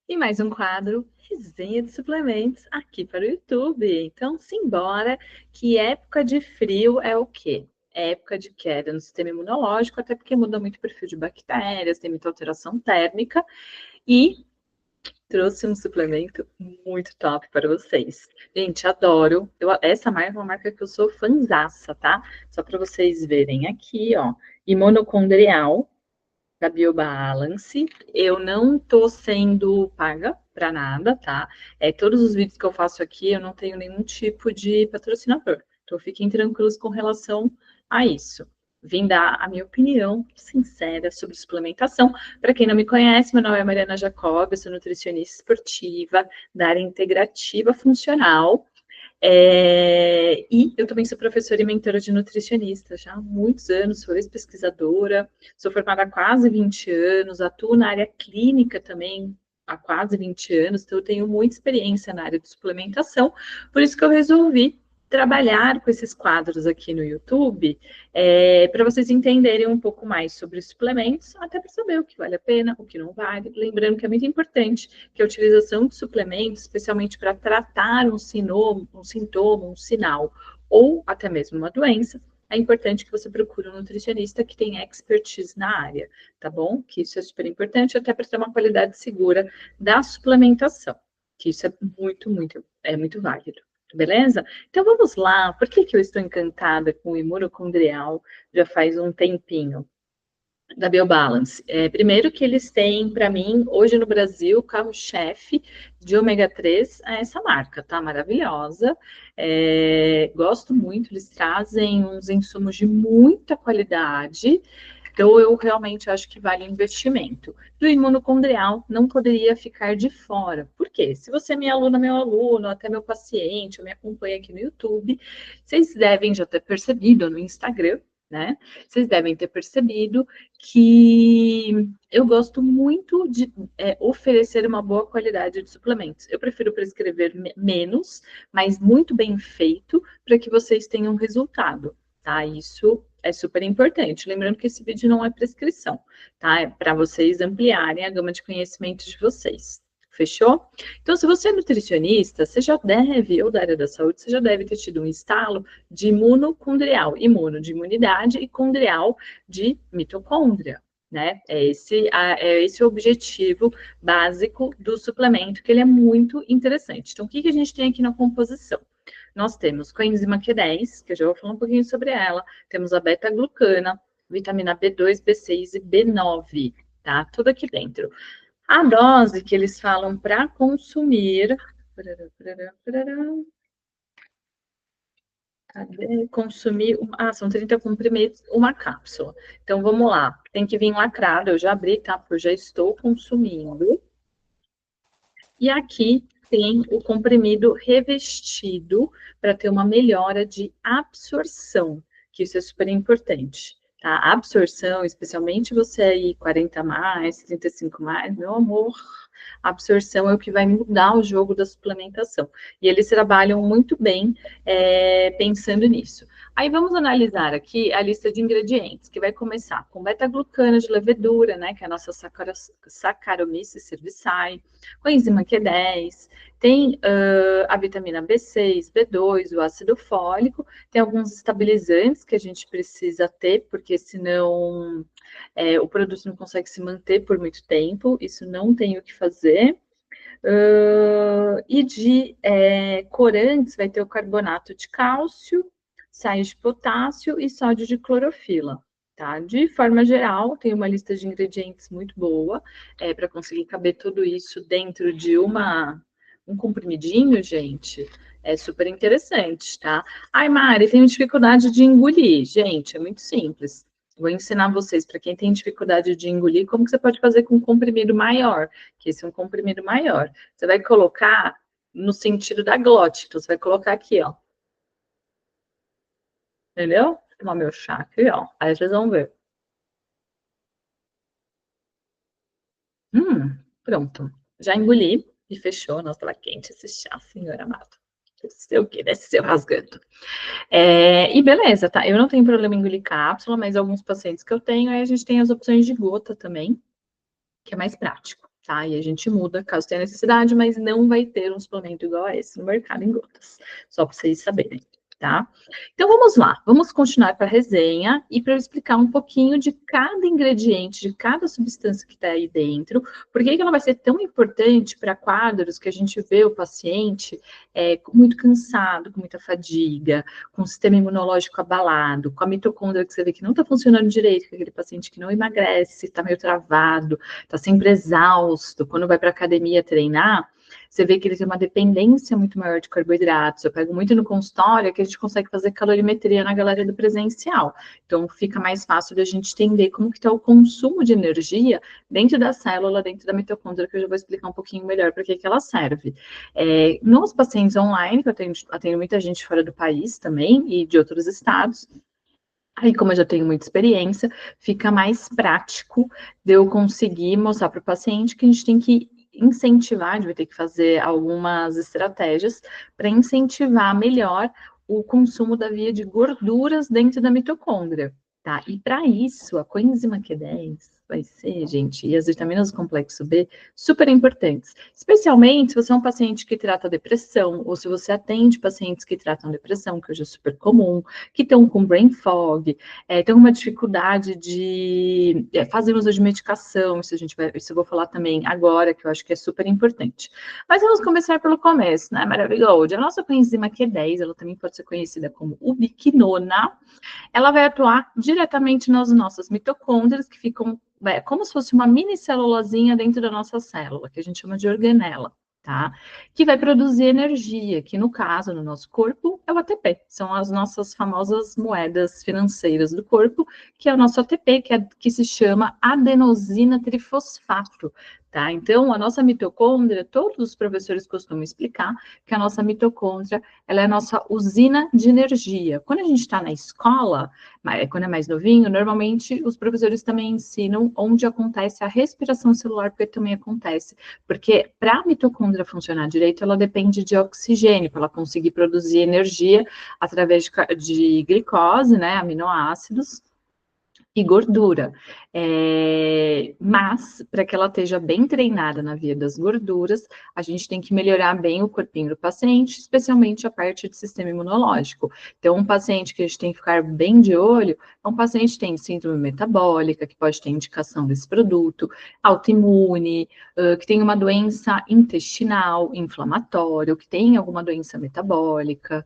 E mais um quadro, resenha de suplementos, aqui para o YouTube. Então, simbora, que época de frio é o quê? É época de queda no sistema imunológico, até porque muda muito o perfil de bactérias, tem muita alteração térmica, e trouxe um suplemento muito top para vocês. Gente, adoro. Essa marca é uma marca que eu sou fãzaça, tá? Só para vocês verem aqui, ó. Imunocondrial, da Biobalance. Eu não tô sendo paga para nada, tá? Todos os vídeos que eu faço aqui, eu não tenho nenhum tipo de patrocinador. Então, fiquem tranquilos com relação a isso. Vim dar a minha opinião sincera sobre suplementação. Para quem não me conhece, meu nome é Mariana Jacob, eu sou nutricionista esportiva da área integrativa funcional. E eu também sou professora e mentora de nutricionista já há muitos anos, sou ex-pesquisadora, sou formada há quase 20 anos, atuo na área clínica também há quase 20 anos, então eu tenho muita experiência na área de suplementação, por isso que eu resolvi trabalhar com esses quadros aqui no YouTube, para vocês entenderem um pouco mais sobre os suplementos, até para saber o que vale a pena, o que não vale. Lembrando que é muito importante que a utilização de suplementos, especialmente para tratar um sintoma, um sinal, ou até mesmo uma doença, é importante que você procure um nutricionista que tenha expertise na área, tá bom? Que isso é super importante, até para ter uma qualidade segura da suplementação, que isso é muito válido. Beleza? Então vamos lá. Por que eu estou encantada com o imunocondrial já faz um tempinho? Da Biobalance. Primeiro que eles têm, para mim, hoje no Brasil, o carro-chefe de ômega 3 é essa marca, tá? Maravilhosa. Gosto muito, eles trazem uns insumos de muita qualidade. Então, eu realmente acho que vale o investimento. Do imunocondrial, não poderia ficar de fora. Por quê? Se você é minha aluna, meu aluno, até meu paciente, ou me acompanha aqui no YouTube, vocês devem já ter percebido no Instagram, né? Vocês devem ter percebido que eu gosto muito de oferecer uma boa qualidade de suplementos. Eu prefiro prescrever menos, mas muito bem feito, para que vocês tenham resultado, tá? Isso é super importante. Lembrando que esse vídeo não é prescrição, tá? É para vocês ampliarem a gama de conhecimento de vocês. Fechou? Então, se você é nutricionista, você já deve, ou da área da saúde, você já deve ter tido um estalo de imunocondrial, imuno de imunidade e condrial de mitocôndria, né? É esse o objetivo básico do suplemento, que ele é muito interessante. Então, o que a gente tem aqui na composição? Nós temos coenzima Q10, que eu já vou falar um pouquinho sobre ela, temos a beta-glucana, vitamina B2, B6 e B9, tá? Tudo aqui dentro. A dose que eles falam para consumir. Cadê? Consumir. São 30 comprimidos, uma cápsula. Então vamos lá. Tem que vir lacrado. Eu já abri, tá? Porque eu já estou consumindo. E aqui tem o comprimido revestido para ter uma melhora de absorção, que isso é super importante. Tá? A absorção, especialmente você aí 40 mais, 35 mais, meu amor, a absorção é o que vai mudar o jogo da suplementação. E eles trabalham muito bem pensando nisso. Aí vamos analisar aqui a lista de ingredientes, que vai começar com beta-glucana de levedura, né, que é a nossa Saccharomyces cerevisiae, coenzima Q10, tem a vitamina B6, B2, o ácido fólico, tem alguns estabilizantes que a gente precisa ter, porque senão o produto não consegue se manter por muito tempo, isso não tem o que fazer. E de corantes vai ter o carbonato de cálcio, sais de potássio e sódio de clorofila. Tá? De forma geral, tem uma lista de ingredientes muito boa para conseguir caber tudo isso dentro de um comprimidinho, gente. É super interessante, tá? Ai, Mari, tenho dificuldade de engolir. Gente, é muito simples. Vou ensinar vocês, para quem tem dificuldade de engolir, como que você pode fazer com um comprimido maior, que esse é um comprimido maior. Você vai colocar no sentido da glote, então você vai colocar aqui, ó. Entendeu? Vou tomar meu chá aqui, ó. Aí vocês vão ver. Pronto. Já engoli e fechou. Nossa, tava quente esse chá, senhor amado. Sei o quê? Desceu rasgando. E beleza, tá? Eu não tenho problema em engolir cápsula, mas alguns pacientes que eu tenho, aí a gente tem as opções de gota também, que é mais prático. tá? E a gente muda caso tenha necessidade, mas não vai ter um suplemento igual a esse no mercado em gotas, só para vocês saberem, tá? Então vamos lá, vamos continuar para a resenha e para eu explicar um pouquinho de cada ingrediente, de cada substância que está aí dentro, por que ela vai ser tão importante para quadros que a gente vê o paciente muito cansado, com muita fadiga, com o sistema imunológico abalado, com a mitocôndria que você vê que não está funcionando direito, com aquele paciente que não emagrece, está meio travado, está sempre exausto, quando vai para a academia treinar, você vê que ele tem uma dependência muito maior de carboidratos. Eu pego muito no consultório que a gente consegue fazer calorimetria na galera do presencial. Então, fica mais fácil da gente entender como que está o consumo de energia dentro da célula, dentro da mitocôndria, que eu já vou explicar um pouquinho melhor para que ela serve. Nos pacientes online, que eu atendo muita gente fora do país também e de outros estados, aí, como eu já tenho muita experiência, fica mais prático de eu conseguir mostrar para o paciente que a gente tem que incentivar, a gente vai ter que fazer algumas estratégias para incentivar melhor o consumo da via de gorduras dentro da mitocôndria, tá? E para isso, a coenzima Q10 vai ser, gente, e as vitaminas do complexo B, super importantes. Especialmente se você é um paciente que trata depressão, ou se você atende pacientes que tratam depressão, que hoje é super comum, que estão com brain fog, tem uma dificuldade de fazer uso de medicação, isso eu vou falar também agora, que eu acho que é super importante. Mas vamos começar pelo começo, né, Maravigold? A nossa coenzima Q10, ela também pode ser conhecida como ubiquinona, ela vai atuar diretamente nas nossas mitocôndrias, que ficam como se fosse uma mini célulazinha dentro da nossa célula, que a gente chama de organela, tá? Que vai produzir energia, que no caso, no nosso corpo, é o ATP. São as nossas famosas moedas financeiras do corpo, que é o nosso ATP, que se chama adenosina trifosfato, tá? Então, a nossa mitocôndria, todos os professores costumam explicar que a nossa mitocôndria, ela é a nossa usina de energia. Quando a gente está na escola, quando é mais novinho, normalmente os professores também ensinam onde acontece a respiração celular, porque também acontece. Porque para a mitocôndria funcionar direito, ela depende de oxigênio, para ela conseguir produzir energia através de glicose, né, aminoácidos, e gordura. Mas, para que ela esteja bem treinada na via das gorduras, a gente tem que melhorar bem o corpinho do paciente, especialmente a parte do sistema imunológico. Então, um paciente que a gente tem que ficar bem de olho é um paciente que tem síndrome metabólica, que pode ter indicação desse produto, autoimune, que tem uma doença intestinal, inflamatória, que tem alguma doença metabólica.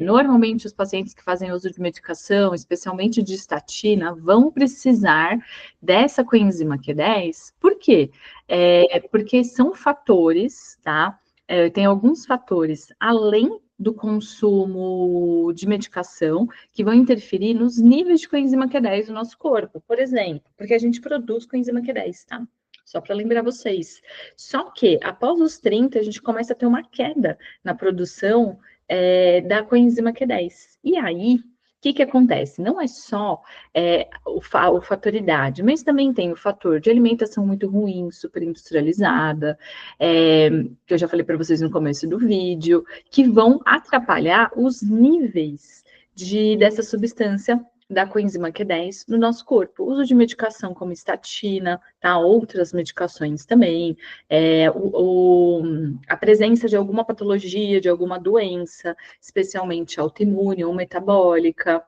Normalmente, os pacientes que fazem uso de medicação, especialmente de estatina, vão precisar dessa coenzima Q10. Por quê? Porque são fatores, tá? Tem alguns fatores, além do consumo de medicação, que vão interferir nos níveis de coenzima Q10 do nosso corpo. Por exemplo, porque a gente produz coenzima Q10, tá? Só para lembrar vocês. Só que, após os 30, a gente começa a ter uma queda na produção da coenzima Q10. E aí, o que acontece? Não é só o fator idade, mas também tem o fator de alimentação muito ruim, super industrializada, que eu já falei para vocês no começo do vídeo, que vão atrapalhar os níveis dessa substância da coenzima Q10 no nosso corpo. Uso de medicação como estatina, tá? Outras medicações também, a presença de alguma patologia, de alguma doença, especialmente autoimune ou metabólica,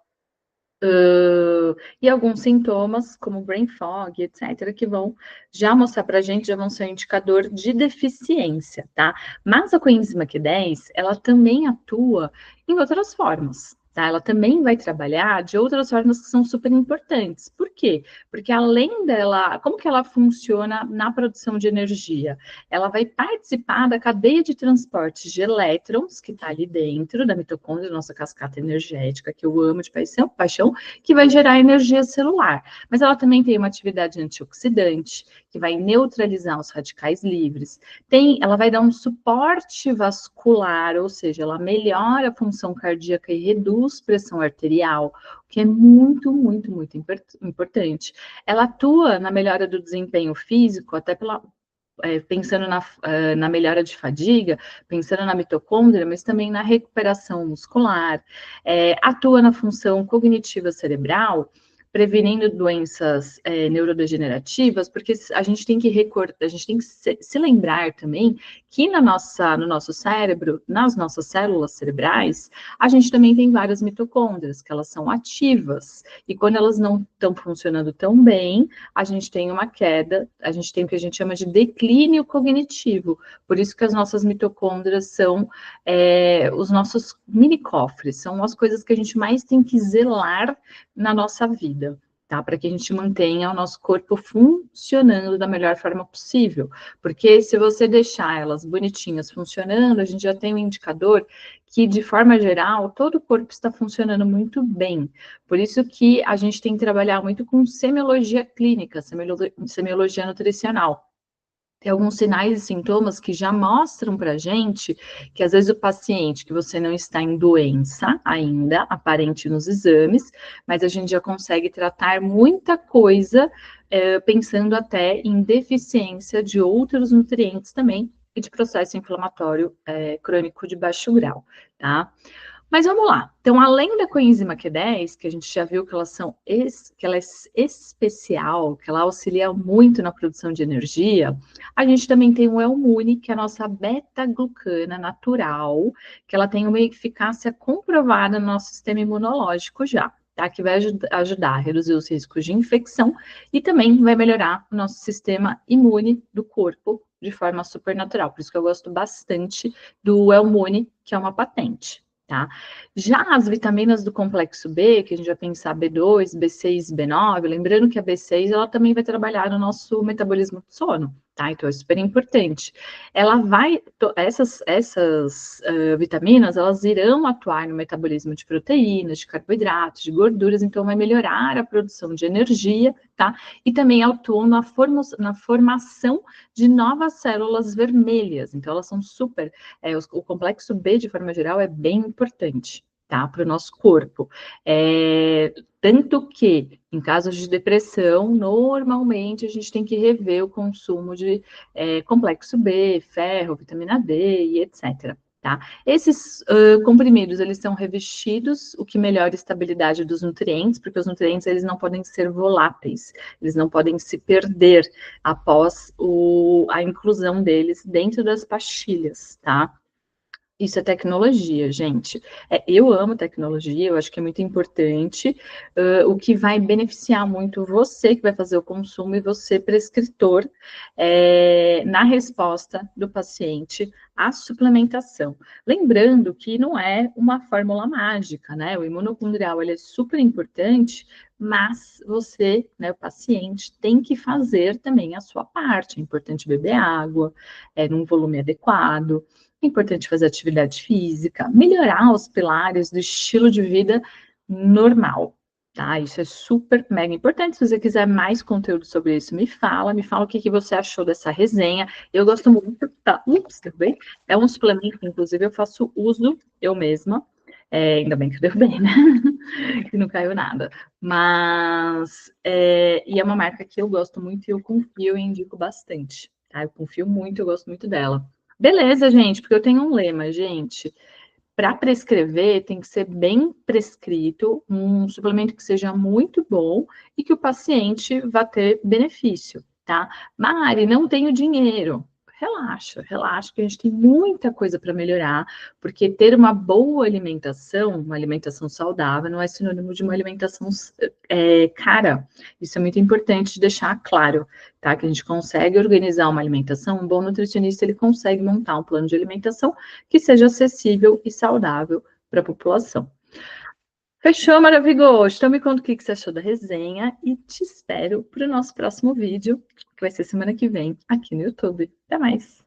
e alguns sintomas, como brain fog, etc., que vão já mostrar para a gente, já vão ser um indicador de deficiência, tá? Mas a coenzima Q10, ela também atua em outras formas, tá? Ela também vai trabalhar de outras formas que são super importantes. Por quê? Porque além dela, como que ela funciona na produção de energia? Ela vai participar da cadeia de transporte de elétrons, que está ali dentro da mitocôndria, nossa cascata energética, que eu amo de paixão, que vai gerar energia celular. Mas ela também tem uma atividade antioxidante, que vai neutralizar os radicais livres. Ela vai dar um suporte vascular, ou seja, ela melhora a função cardíaca e reduz pressão arterial, o que é muito, muito, muito importante. Ela atua na melhora do desempenho físico, até pensando na melhora de fadiga, pensando na mitocôndria, mas também na recuperação muscular, atua na função cognitiva cerebral, prevenindo doenças neurodegenerativas, porque a gente tem que recordar, a gente tem que se lembrar também que no nosso cérebro, nas nossas células cerebrais, a gente também tem várias mitocôndrias, que elas são ativas, e quando elas não estão funcionando tão bem, a gente tem uma queda, a gente tem o que a gente chama de declínio cognitivo, por isso que as nossas mitocôndrias são os nossos mini cofres, são as coisas que a gente mais tem que zelar na nossa vida, tá? Para que a gente mantenha o nosso corpo funcionando da melhor forma possível. Porque se você deixar elas bonitinhas funcionando, a gente já tem um indicador que, de forma geral, todo o corpo está funcionando muito bem. Por isso que a gente tem que trabalhar muito com semiologia clínica, semiologia nutricional. Tem alguns sinais e sintomas que já mostram para a gente que às vezes o paciente, que você não está em doença ainda, aparente nos exames, mas a gente já consegue tratar muita coisa, pensando até em deficiência de outros nutrientes também e de processo inflamatório crônico de baixo grau, tá? Mas vamos lá. Então, além da coenzima Q10, que a gente já viu que que ela é especial, que ela auxilia muito na produção de energia, a gente também tem o L-Mune, que é a nossa beta-glucana natural, que ela tem uma eficácia comprovada no nosso sistema imunológico já, tá? Que vai ajudar a reduzir os riscos de infecção e também vai melhorar o nosso sistema imune do corpo de forma supernatural. Por isso que eu gosto bastante do L-Mune, que é uma patente. Tá? Já as vitaminas do complexo B, que a gente vai pensar B2, B6, B9, lembrando que a B6 ela também vai trabalhar no nosso metabolismo do sono, tá? Então é super importante. Essas vitaminas, elas irão atuar no metabolismo de proteínas, de carboidratos, de gorduras, então vai melhorar a produção de energia, tá? E também atuam na formação de novas células vermelhas, então elas são super, o complexo B, de forma geral, é bem importante, tá, para o nosso corpo. Tanto que, em casos de depressão, normalmente a gente tem que rever o consumo de complexo B, ferro, vitamina D e etc. Tá? Esses comprimidos, eles são revestidos, o que melhora a estabilidade dos nutrientes, porque os nutrientes, eles não podem ser voláteis, eles não podem se perder após a inclusão deles dentro das pastilhas, tá? Isso é tecnologia, gente. Eu amo tecnologia, eu acho que é muito importante, o que vai beneficiar muito você que vai fazer o consumo e você, prescritor, na resposta do paciente à suplementação. Lembrando que não é uma fórmula mágica, né? O imunocondrial, ele é super importante, mas você, né, o paciente, tem que fazer também a sua parte. É importante beber água, num volume adequado. É importante fazer atividade física, melhorar os pilares do estilo de vida normal, tá? Isso é super mega importante. Se você quiser mais conteúdo sobre isso, me fala o que você achou dessa resenha. Eu gosto muito, tá? Ups, tudo bem? É um suplemento que, inclusive, eu faço uso eu mesma. Ainda bem que deu bem, né? Que não caiu nada. Mas, e é uma marca que eu gosto muito e eu confio e indico bastante, tá? Eu confio muito, eu gosto muito dela. Beleza, gente, porque eu tenho um lema, gente. Para prescrever, tem que ser bem prescrito, um suplemento que seja muito bom e que o paciente vá ter benefício, tá? Mari, não tenho dinheiro. Relaxa, relaxa, que a gente tem muita coisa para melhorar, porque ter uma boa alimentação, uma alimentação saudável, não é sinônimo de uma alimentação cara. Isso é muito importante de deixar claro, tá? Que a gente consegue organizar uma alimentação, um bom nutricionista, ele consegue montar um plano de alimentação que seja acessível e saudável para a população. Fechou, maravilhoso? Então me conta o que você achou da resenha e te espero para o nosso próximo vídeo, que vai ser semana que vem, aqui no YouTube. Até mais!